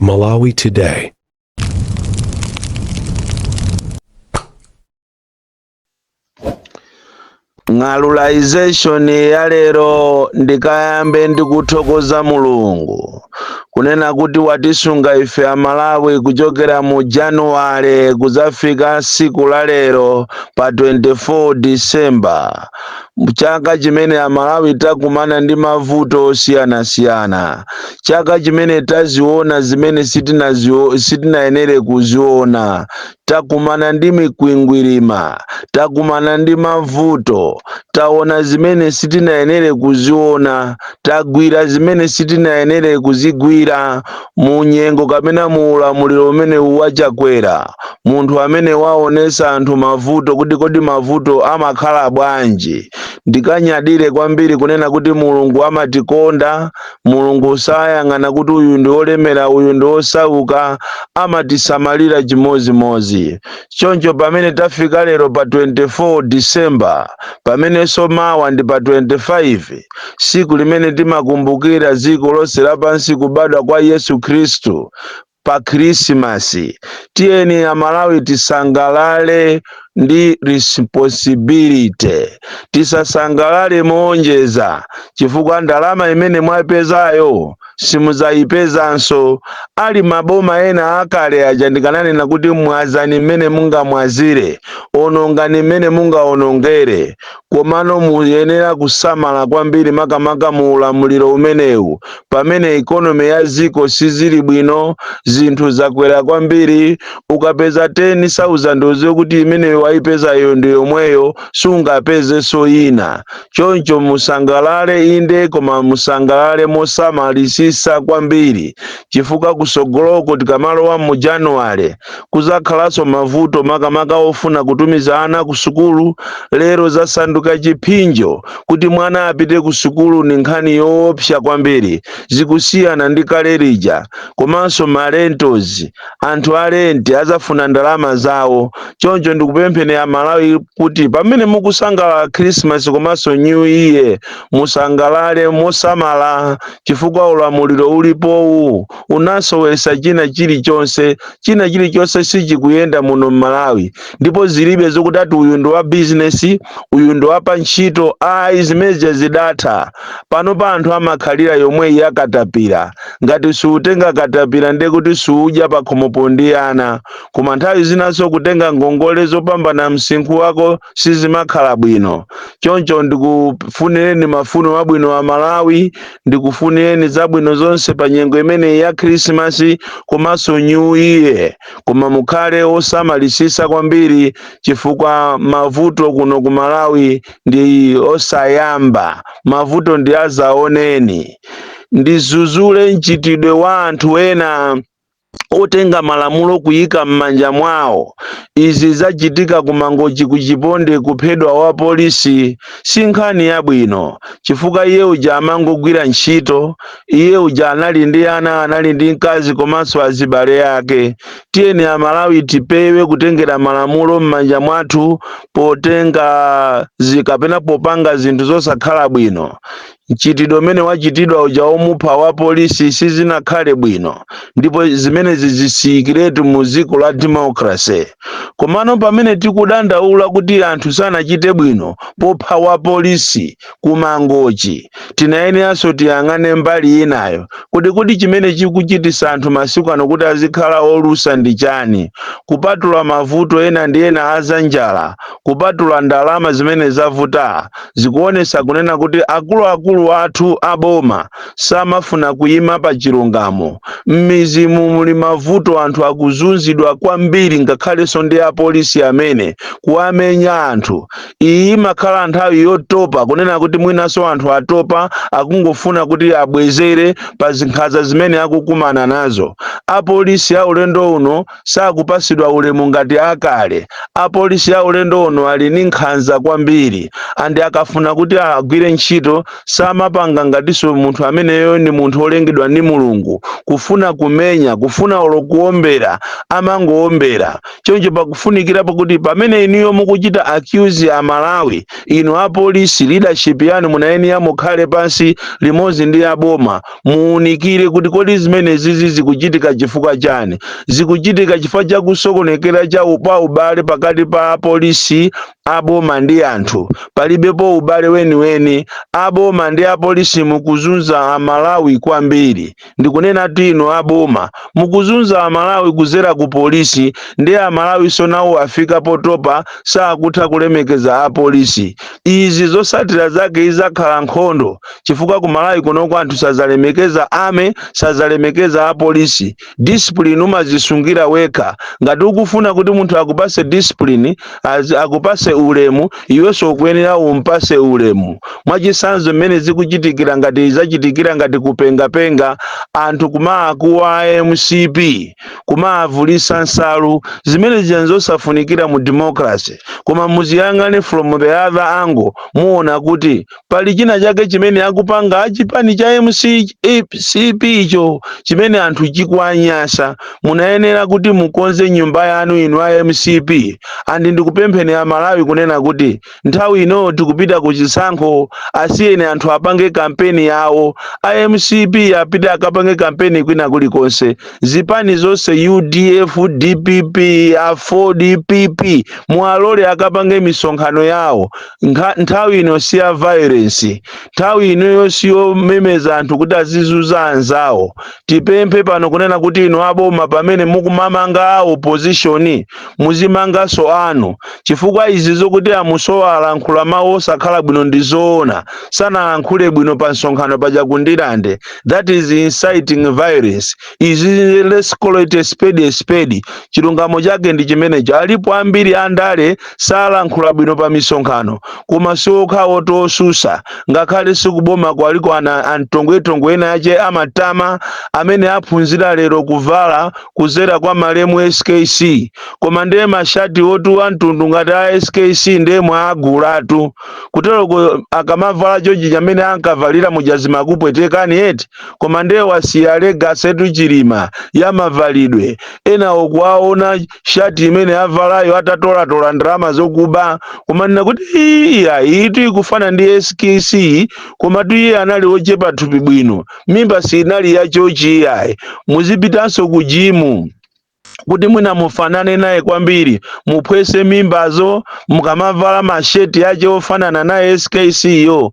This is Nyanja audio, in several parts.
Malawi Today. Ng'alulization ya lero ndikayambe ndikuthokoza Mulungu kunena kuti watisunga ife Amalawi kuchokera mu Januwale kuzafika siku la lero pa 24 December. Chaka chimene Amalawi takumana ndi mavuto osiyanasiyana, chaka chimene taziona zimene sitinayenere kuziona, takumana ndi mikwingwirima, takumana ndi mavuto, taona zimene sitinayenere kuziona, tagwira zimene sitinayenere kuzigwira mu nyengo kapena mu ulamuliro umene wachakwera. Munthu amene waonesa anthu mavuto kuti kodi mavuto amakhala bwanji. Ndikanyadire kwambiri kunena kuti Mulungu amatikonda, Mulungu sayang'ana kuti uyu ndi olemera uyu ndi osauka, amatisamalira chimozimozi. Choncho pamene tafika lero pa 24 December, pamenenso mawa ndi pa 25, siku limene timakumbukira dziko lonse lapansi kubadwa kwa Yesu Khristu pa Krismasi. Tiyeni Amalawi tisangalale ndi responsibility, tisasangalale moonjeza chifukwa ndalama imene mwapezayo simuzayipezanso. Ali maboma ena akale aja ndikananena kuti mwazani mmene mungamwazire, onongani mmene mungaonongere, komano muyenera kusamala kwambiri makamaka mu ulamuliro umenewu. Pamene ikonomi ya dziko sizili bwino, zinthu zakwera kwambiri, ukapeza 10,000 uziwe kuti imene waipeza iyo ndi yomweyo, sungapezenso ina. Choncho musangalale inde, koma musangalale mosamalisisa kwambiri, chifukwa kusogoloko tikamalowa mu Januwale kuzakhalanso mavuto makamaka ofuna kutumiza ana ku sukulu. Lero zasanduka chipinjo kuti mwana apite ku sukulu, ni nkhani yoopsa kwambiri, zikusiyana ndi kale lija. Komanso malentos, anthu alenti azafuna ndalama zawo. Choncho ndikupempheni Amalawi kuti pamene mukusangalala Christmas komanso New Year, musangalale mosamala chifukwa ulamuliro ulipowu unasowesa china chilichonse sichikuyenda muno Malawi. Ndipo zilibe zokuti ati uyu ndi wa business, uyu ndi wa pa ntchito, zimene zidatha. Pano pa anthu amakhalira yomwe ya katapira, ngati suutenga katapira nde kuti suudya pa khomo pondiyana. Koma nthawi zinaso kutenga ngongole zopambana msinkhu wako sizimakhala bwino. Choncho ndikufunireni mafuno abwino a Malawi, ndikufunireni zabwino zonse pa nyengo imene ya Christmas komanso New Year, koma mukhale osamalisisa kwambiri chifukwa mavuto kuno ku Malawi ndi osayamba, mavuto ndi azaoneni. Ndizuzule mchitidwe wa anthu ena otenga malamulo kuyika m'manja mwawo. Izi zachitika kumangochi kuchiponde kuphedwa wa polisi, si nkhani yabwino chifukwa iye uja amangogwira ntchito, iye uja anali ndi ana, anali ndi mkazi komanso azibale ake. Tiyeni Amalawi tipewe kutengera malamulo m'manja mwathu potenga kapena popanga zinthu zosakhala bwino. Mchitidwe umene wachitidwa uja omupha wa polisi sizinakhale bwino, ndipo zimene zizisikiretu mu dziko la democracy. Komano pamene tikudandaula kuti anthu sanachite bwino popha wa polisi kumangochi, tinayeneranso tiyang'ane mbali inayo kuti chimene chikuchitisa anthu masiku ano kuti azikhala olusa ndi chani. Kupatula mavuto ena ndi ena azanjala, kupatula ndalama zimene zavuta, zikuonesa kunena kuti akuluakulu wathu aboma samafuna kuyima pa chilungamo. M'mizimu muli mavuto, anthu akuzunzidwa kwambiri, ngakhalenso ndi apolisi amene kuwamenya anthu. Iyi imakhala nthawi yotopa kunena kuti mwinaso anthu atopa akungofuna kuti abwezere pa zinkhanza zimene akukumana nazo. Apolisi a ulendo uno sakupasidwa ulemu ngati akale. Apolisi a ulendo uno ali ndi nkhanza kwambiri, andi akafuna kuti agwire ntchito samapanga ngatiso munthu ameneyo ndi munthu olengedwa ndi Mulungu, kufuna kumenya, kufuna kuombera, amangoombera. Choncho pakufunikira pakuti pamene inuyo mukuchita accuse Amalawi, inu apolisi leadership yanu munayenera mukhale pansi limodzi ndi aboma, muunikire kuti kodi zimene zizi zikuchitika chifukwa chani. Zikuchitika chifukwa cha kusokonekera cha ubale pakati pa apolisi, aboma ndi anthu. Palibepo ubale weniweni. Aboma ndi apolisi mukuzunza Amalawi kwambiri. Ndikunena kuti inu aboma mukuzunza Amalawi kuzera ku polisi, ndi Amalawi sonawo afika potopa sakutha kulemekeza apolisi. Izi zosatira zake izakhala nkhondo, chifukwa ku Malawi kunoko anthu sazalemekeza ame, sazalemekeza apolisi. Discipline umazisungira wekha. Ngati ukufuna kuti munthu akupase discipline, akupase ulemu, iwenso ukuyenera umpase ulemu. Mwachisanzo mmene zikuchitikira ngati izachitikira ngati kupengapenga anthu kumaakuwa MCP, kumaavulisa nsalu, zimene zizosafunikira mu democracy. Koma muziyang'ane from the other angle, muona kuti pali china chake chimene akupanga chipani cha MCP icho chimene anthu chikuanyasa. Munayenera kuti mukonze nyumba yanu inu a MCP. Andi ndikupempheni Amalawi kunena kuti nthawi ino tikupita ku chisankho, asiyene anthu apange kampeni yawo. A MCP apite akapange kampeni kwina kulikonse. Zipani zonse UDF, DPP, A4, DPP mualole akapange misonkhano yawo. Nthawi ino siya violence, nthawi ino siyo memeza anthu kuti azizuza anzawo. Tipemphe pano kunena kuti inu aboma pamene mukumamanga opposition muzimangaso anu, chifukwa izi zokuti amusowa alankhula mawu osakhala bwino ndizoona, sanalankhule bwino pa nsonkhano paja kundilande. That is inciting violence. Izi let's call it a spade a spade. Chilungamo chake ndi chimenecho. Alipo ambiri andale salankhula bwino pa misonkhano, koma siokha otosusa. Ngakhale sikuboma kwaliko antongwetongwe ena ache amatama amene aphunzira lero kuvala kuzera kwa malemu SKC, koma ndiye mashati otu antundu ngati a SKC ndiye mwagulatu. Kutero akamavala chochi chamene ankavalira mujazima kupwetekani eti, koma ndiye wasiya legacy etu chilima ya mavalidwe. Ena okwaona shati imene avalayo atatola ndalama zokuba, koma nina kuti itu ikufana ndi SKC, koma tuye anali ochepa thupi bwino, mimba sinali ya chochi iyayi. Muzipitanso ku jimu kuti mwina mufanane naye kwambiri, muphwese mimbazo, mukamavala masheti yache ofanana na SKC yo,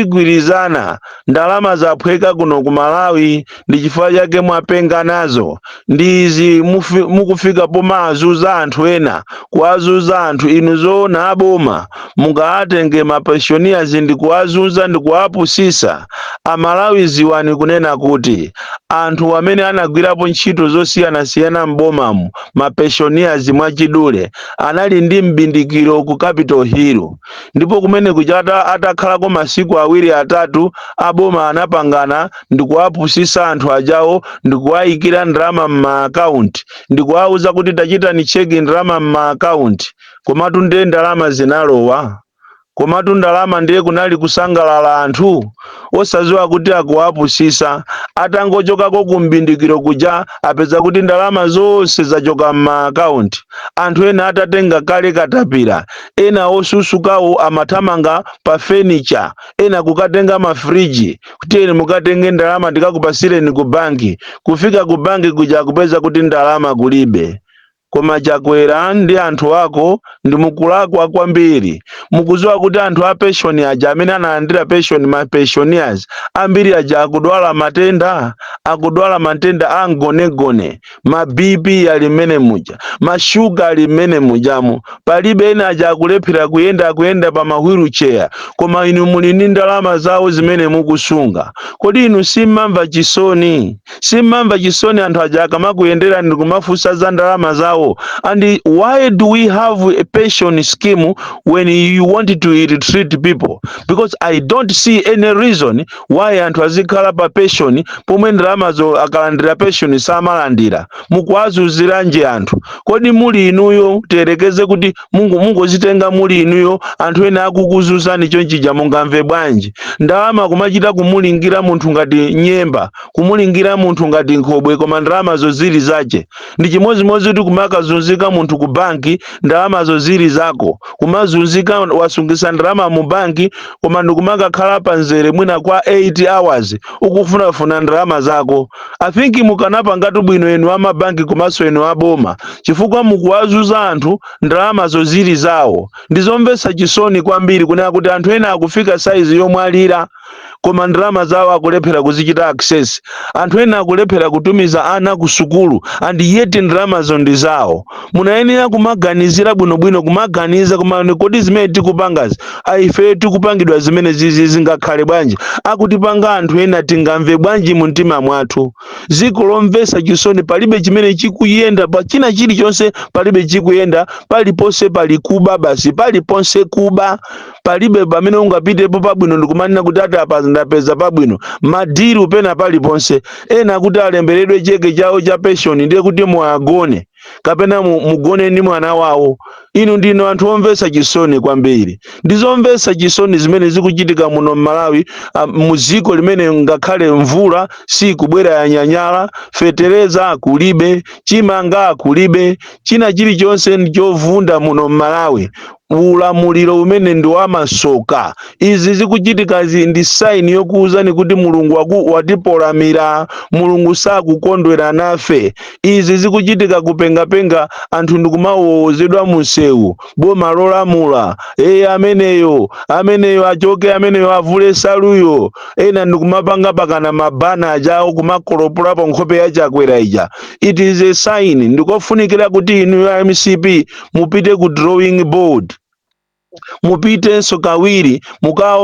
zizigwirizana. Ndalama zaphweka kuno ku Malawi ndi chifukwa chake mwapenga nazo. Ndizi mukufika pomazuza anthu ena, kuazuza anthu inu zoona aboma mungaatenge mapenshioniers ndi kuazuza ndi kuapusisa. Amalawi ziwani kunena kuti anthu amene anagwirapo ntchito zosiyana-siyana m'bomamu, mapenshioniers mwachidule, anali ndi mbindikiro ku Capitol Hill. Ndipo kumene kuchata atakhalako masiku awiri atatu, aboma anapangana ndi kuapusisa anthu ajawo, ndi kuwayikira ndalama mma account, ndi kuwauza kuti tachita ni cheki ndalama mma account. Komatu ndiye ndalama zinalowa. Komatu ndalama ndiye kunali kusangalala anthu, osaziwa kuti akuapusisa. Atangochokako kumbindikiro kuja apeza kuti ndalama zonse zachoka mma account. Anthu ena atatenga kale katapira, ena osusukawo amathamanga pa furniture, ena kukatenga mafriji kuti ene mukatenge ndalama ndikakupasireni ku banki. Kufika ku banki kuja kupeza kuti ndalama kulibe. Koma chakwera ndi anthu ako ndi mukulakwa kwambiri. Mukuziwa kuti anthu a pension aja amene analandira pension, ma pensioners ambiri aja akudwala matenda angonegone, ma BP ali mmene muja, ma sugar ali mmene mujamo. Palibe ena aja akulephera kuyenda pa ma wheelchair, koma inu muli ndi ndalama zawo zimene mukusunga. Kodi inu simmamva chisoni? Simmamva chisoni anthu aja akamakuyendera ndi kumafusa za ndalama zawo? zawo. And why do we have a pension scheme when you want to retreat people? Because I don't see any reason why anthu azikhala pa pension pomwe ndalamazo akalandira pension samalandira. Mukuwazunziranje anthu? Kodi muli inuyo terekeze kuti mungozitenga muli inuyo anthu ena akukuzunzani chonchija mungamve bwanji? Ndalama kumachita kumulingira munthu ngati nyemba, kumulingira munthu ngati nkhobwe, koma ndalamazo zili zache. Ndi chimodzimodzi kuti kumakazunzika munthu ku banki ndalamazo zili zako, kumazunzika wasungisa ndalama mu banki koma ndikumakakhala panzere mwina kwa 8 hours ukufunafuna ndalama zako. I think mukanapangatu bwino enu amabanki komanso enu aboma, chifukwa mukuwazunza anthu ndalamazo zili zawo. Ndizomvetsa chisoni kwambiri kunena kuti anthu ena akufika size yomwalira koma ndalama zawo akulephera kuzichita access. Anthu ena akulephera kutumiza ana ku sukulu and yet ndalamazo ndi zawo. Munayenera kumaganizira bwinobwino, kumaganiza koma kodi zimene tikupangazi ife tikupangidwa zimene zingakhale bwanji, akutipanga anthu ena tingamve bwanji mu mtima mwathu. Ziko lomvetsa chisoni, palibe chimene chikuyenda, pa china chilichonse palibe chikuyenda, paliponse pali kuba basi, paliponse kuba. Palibe pamene ungapitepo pabwino ndikumanena kuti ati apa ndapeza pabwino, madiri pena paliponse. Ena kuti alemberedwe cheke chawo cha pension ndiye kuti muagone kapena mugone ndi mwana wawo. Inu ndino anthu omvetsa chisoni kwambiri. Ndizomvetsa chisoni zimene zikuchitika muno Malawi, muziko limene ngakhale mvula si kubwera yanyanyala, fetereza kulibe, chimanga kulibe, china chilichonse ndichovunda muno Malawi. Ulamuliro umene ndi wamasoka. Izi zikuchitika ndi sign yokuwuzani kuti Mulungu watipolamira, Mulungu sakukondwera nafe. Izi zikuchitika kupengapenga anthu ndikumawozedwa munsewu, boma lolamula ameneyo achoke, ameneyo avule saluyo. Ena ndikumapanga pakana mabana ajawo kumakolopolapo nkhope ya chakwera ija. It is a sign. Ndikofunikira kuti inu MCP mupite ku drawing board, mupitenso kawiri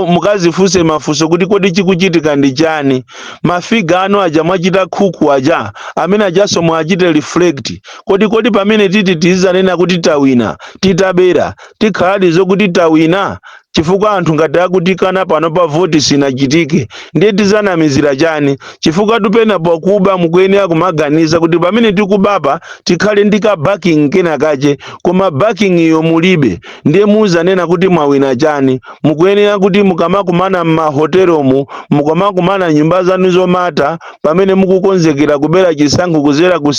mukazifunse mafunso kuti kodi chikuchitika ndi chani. Mafiga ano aja mwachita khuku aja amene ajaso mwachite reflect. Kodi pamene tizanena kuti tawina titabera tikhaladi zokuti tawina, chifukwa anthu ngati akutikana pano pa voti sinachitike ndiye tizanamizira chani? Chifukwa tupena pakuba mukuyenera kumaganiza kuti pamene tikubapa tikhale ndika backing kena kache, koma backing iyo mulibe ndiye muzanena kuti mwawina chani. Mukuyenera kuti mukamakumana m'mahotelomu, mukamakumana nyumba zanu zomata, pamene mukukonzekera kubera chisankho kuzera ku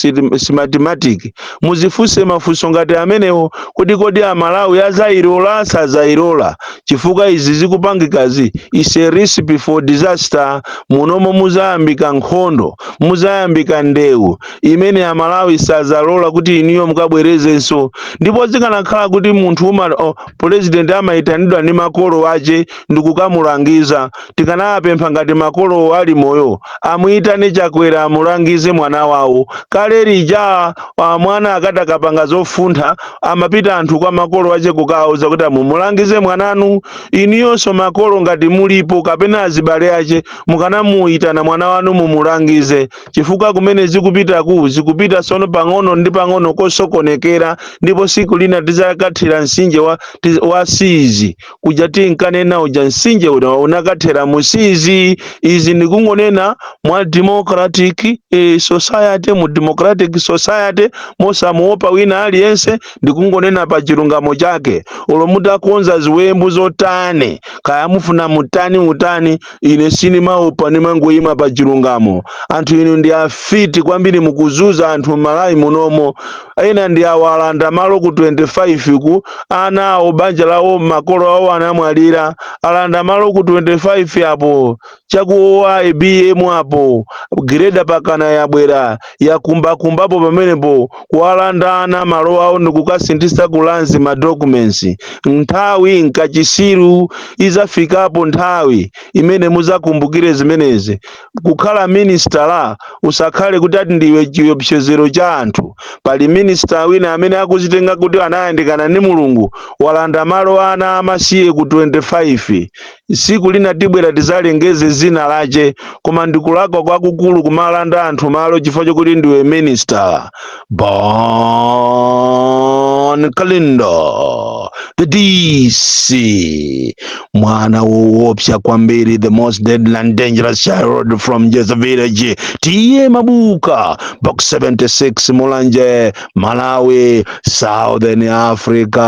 mathematics, muzifunse mafunso ngati amenewo kuti kodi Amalawi azayilola sazayilola. Chifukwa izi zikupangikazi is a recipe for disaster. Munomo muzayambika nkhondo, muzayambika ndewu imene Amalawi sazalola kuti iniyo mukabwerezenso. Ndipo zikanakhala kuti munthu president amayitanidwa ndi makolo ache ndikukamulangiza, tikanapempha ngati makolo ali moyo amuyitane Chakwera amulangize mwana wawo. Kale lija mwana akatakapanga zofuntha amapita anthu kwa makolo ache kukauza kuti mumulangize mwananu. Iniyonso makolo ngati mulipo kapena azibale ache mukanamuyitana mwana wanu mumulangize, chifukwa kumene zikupita sono pang'ono ndi pang'ono kosokonekera. Ndipo siku lina tizakathira msinje wa Sizi kuja tinkanena uja msinje unakathera musizi. Izi ndikungonena mwa democratic society, mu democratic society mosamuopa wina aliyense, ndikungonena pa chilungamo chake. Olomuta konza ziwembu zotane kaya mufuna utani ine sinimaopa nimangoyima pa chilungamo. Anthu inu ndi afiti kwambiri mukuzuza anthu Malawi munomo. Ena ndi awalanda malo ku 25 ku ana awo banja lawo makolo awo anamwalira, alanda malo ku 25 apo chakuwa IBM apo greda pakana yabwera yakumbakumbapo pamenepo kuwalanda ana malo awo ndikukasintisa kulanzi ma documents. Nthawi nkachisi nsiru izafikapo nthawi imene muzakumbukire zimenezi. Kukhala minister usakhale kuti ati ndiwe chiopsezero cha anthu. Pali minister wina amene akuzitenga kuti anayandikana ndi Mulungu, walanda malo ana amasiye ku 25. Siku lina tibwera tizalengeze zina lache, koma ndikulakwa kwakukulu kumalanda anthu malo chifukwa chokuti ndiwe minister. Bon Kalindo, the DC, mwana woopsa kwambiri, the most deadly and dangerous child from Jeza Village, T.A. Mabuka, box 76, Mulanje, Malawi, Southern Africa.